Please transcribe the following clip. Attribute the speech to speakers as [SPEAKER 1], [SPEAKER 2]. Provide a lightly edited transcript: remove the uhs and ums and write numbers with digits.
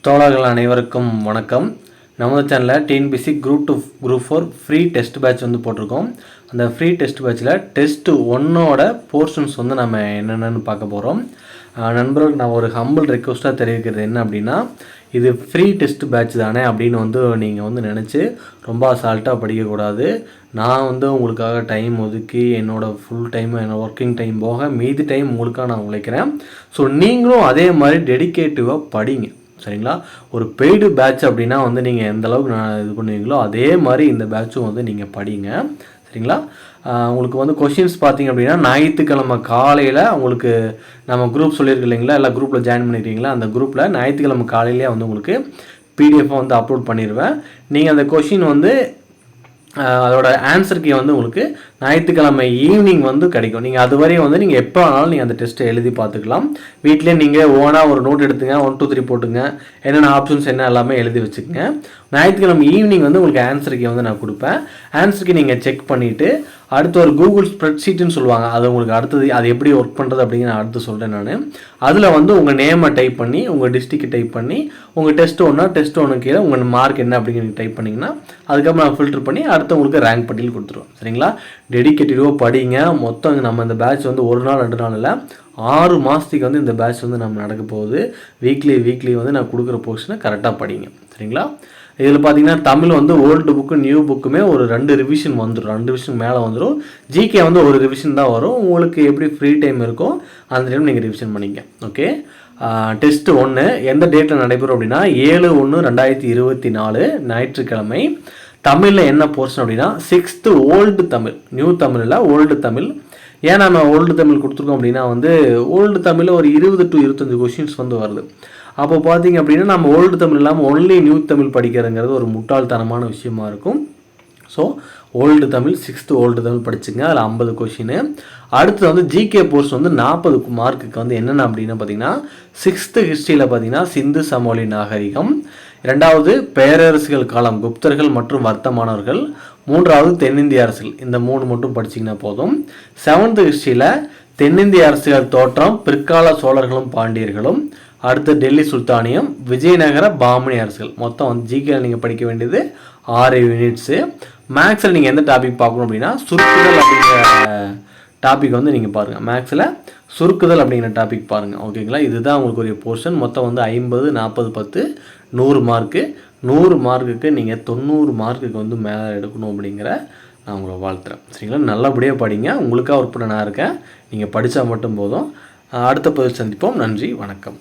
[SPEAKER 1] தோழர்கள் அனைவருக்கும் வணக்கம். நமது சேனலில் TNPSC group 2 group 4 free test batch வந்து போட்டிருக்கோம். அந்த ஃப்ரீ டெஸ்ட் பேட்சில் டெஸ்ட் 1ஓட போர்ஷன்ஸ் வந்து நம்ம என்னென்னு பார்க்க போகிறோம். நண்பர்களுக்கு நான் ஒரு ஹம்பிள் ரெக்வஸ்ட்டாக தெரிவிக்கிறது என்ன அப்படின்னா, இது ஃப்ரீ டெஸ்ட் பேட்ச் தானே அப்படின்னு வந்து நீங்கள் வந்து நினச்சி ரொம்ப அசால்ட்டாக படிக்கக்கூடாது. நான் வந்து உங்களுக்காக டைம் ஒதுக்கி என்னோடய ஃபுல் டைம் என்னோடய ஒர்க்கிங் டைம் போக மீதி டைம் உங்களுக்காக நான் உழைக்கிறேன். ஸோ நீங்களும் அதே மாதிரி டெடிகேட்டிவாக படிங்க, சரிங்களா? ஒரு பெய்டு பேட்ச் அப்படின்னா வந்து நீங்கள் எந்த அளவுக்கு இது பண்ணுவீங்களோ அதே மாதிரி இந்த பேட்சும் வந்து நீங்கள் படிங்க, சரிங்களா? உங்களுக்கு வந்து கொஷின்ஸ் பார்த்தீங்க அப்படின்னா ஞாயிற்றுக்கிழமை காலையில் உங்களுக்கு நம்ம குரூப் சொல்லியிருக்கு இல்லைங்களா, எல்லா குரூப்பில் ஜாயின் பண்ணிக்கிறீங்களா, அந்த குரூப்பில் ஞாயிற்றுக்கிழமை காலையிலே வந்து உங்களுக்கு பிடிஎஃபாக வந்து அப்லோட் பண்ணிடுவேன். நீங்கள் அந்த கொஷின் வந்து அதோட ஆன்சர் கீ வந்து உங்களுக்கு ஞாயிற்றுக்கிழமை ஈவினிங் வந்து கிடைக்கும். நீங்கள் அது வரையும் வந்து நீங்கள் எப்போ வேணாலும் நீங்கள் அந்த டெஸ்ட்டை எழுதி பார்த்துக்கலாம். வீட்டிலே நீங்கள் ஓனாக ஒரு நோட் எடுத்துங்க, 1 2 3 போட்டுங்க, என்னென்ன ஆப்ஷன்ஸ் என்ன எல்லாமே எழுதி வச்சுக்கோங்க. ஞாயிற்றுக்கிழமை ஈவினிங் வந்து உங்களுக்கு ஆன்சர் கீ வந்து நான் கொடுப்பேன். ஆன்சர் கீ நீங்கள் செக் பண்ணிவிட்டு அடுத்து ஒரு கூகுள் ஸ்ப்ரெட்ஷீட்டுன்னு சொல்லுவாங்க, அது உங்களுக்கு அடுத்தது அது எப்படி ஒர்க் பண்ணுறது அப்படிங்கிற நான் அடுத்து சொல்கிறேன். நான் அதில் வந்து உங்கள் நேமை டைப் பண்ணி உங்கள் டிஸ்ட்ரிக்ட் டைப் பண்ணி உங்கள் டெஸ்ட் 1 கீழே உங்கள் மார்க் என்ன அப்படிங்கிறது டைப் பண்ணிங்கன்னா அதுக்கப்புறம் நான் ஃபில்டர் பண்ணி அடுத்து உங்களுக்கு ரேங்க் பட்டியல் கொடுத்துருவோம், சரிங்களா? டெடிகேட்டிவாக படிங்க. மொத்தம் நம்ம இந்த பேட்ச் வந்து 1 நாள் 2 நாள் இல்லை, 6 மாதத்துக்கு வந்து இந்த பேட்ச் வந்து நம்ம நடக்க போகுது. வீக்லி வந்து நான் கொடுக்குற போர்ஷனை கரெக்டாக படிங்க, சரிங்களா? இதில் பார்த்தீங்கன்னா தமிழ் வந்து ஓல்டு புக்கு நியூ புக்குமே ஒரு 2 ரிவிஷன் வந்துடும், 2 ரிவிஷன் மேலே வந்துடும். ஜிகே வந்து ஒரு ரிவிஷன் தான் வரும். உங்களுக்கு எப்படி ஃப்ரீ டைம் இருக்கோ அந்த டைம் நீங்கள் ரிவிஷன் பண்ணிங்க, ஓகே? டெஸ்ட் 1 எந்த டேட்டில் நடைபெறும் அப்படின்னா 7/1/2024 ஞாயிற்றுக்கிழமை. தமிழில் என்ன போர்ஷன் அப்படின்னா 6th ஓல்டு தமிழ், நியூ தமிழில் ஓல்டு தமிழ். ஏன் நம்ம ஓல்டு தமிழ் கொடுத்துருக்கோம் அப்படின்னா வந்து ஓல்டு தமிழில் ஒரு 20 to 25 கொஷின்ஸ் வந்து வருது. அப்போ பார்த்தீங்க அப்படின்னா நம்ம ஓல்டு தமிழ் இல்லாமல் ஒன்லி நியூ தமிழ் படிக்கிறதுங்கிறது ஒரு முட்டாள்தனமான விஷயமா இருக்கும். So old Tamil 6th old Tamil படிச்சுங்க, அதில் 50 கொஷின். அடுத்து வந்து ஜிகே போர்ஷன் வந்து 40 மார்க்குக்கு வந்து என்னென்ன அப்படின்னா பார்த்தீங்கன்னா 6th ஹிஸ்ட்ரியில் பார்த்தீங்கன்னா சிந்து சமவெளி நாகரிகம், 2வது பேரரசுகள் காலம் குப்தர்கள் மற்றும் வர்த்தமானவர்கள், 3வது தென்னிந்திய அரசுகள். இந்த 3 மட்டும் படிச்சிங்கன்னா போதும். 7th ஹிஸ்ட்ரியில் தென்னிந்திய அரசுகள் தோற்றம், பிற்கால சோழர்களும் பாண்டியர்களும், அடுத்து டெல்லி சுல்தானியம், விஜயநகர பாமணி அரசுகள். மொத்தம் வந்து ஜிகேல நீங்கள் படிக்க வேண்டியது 6 யூனிட்ஸு. மேக்ஸில் நீங்கள் எந்த டாபிக் பார்க்கணும் அப்படின்னா சுருக்குதல் அப்படிங்கிற டாபிக் வந்து நீங்கள் பாருங்கள். மேக்ஸில் சுருக்குதல் அப்படிங்கிற டாபிக் பாருங்கள், ஓகேங்களா? இதுதான் உங்களுக்கு ஒரு போர்ஷன். மொத்தம் வந்து 50 40 10 100 மார்க்கு. 100 மார்க்குக்கு நீங்கள் 90 மார்க்குக்கு வந்து மேலே எடுக்கணும் அப்படிங்கிற நான் உங்களை வாழ்த்துறேன், சரிங்களா? நல்லபடியாக படிங்க. உங்களுக்காக ஒர்க் பண்ண நான் இருக்கேன், நீங்கள் படித்தா மட்டும் போதும். அடுத்த பதில் சந்திப்போம். நன்றி, வணக்கம்.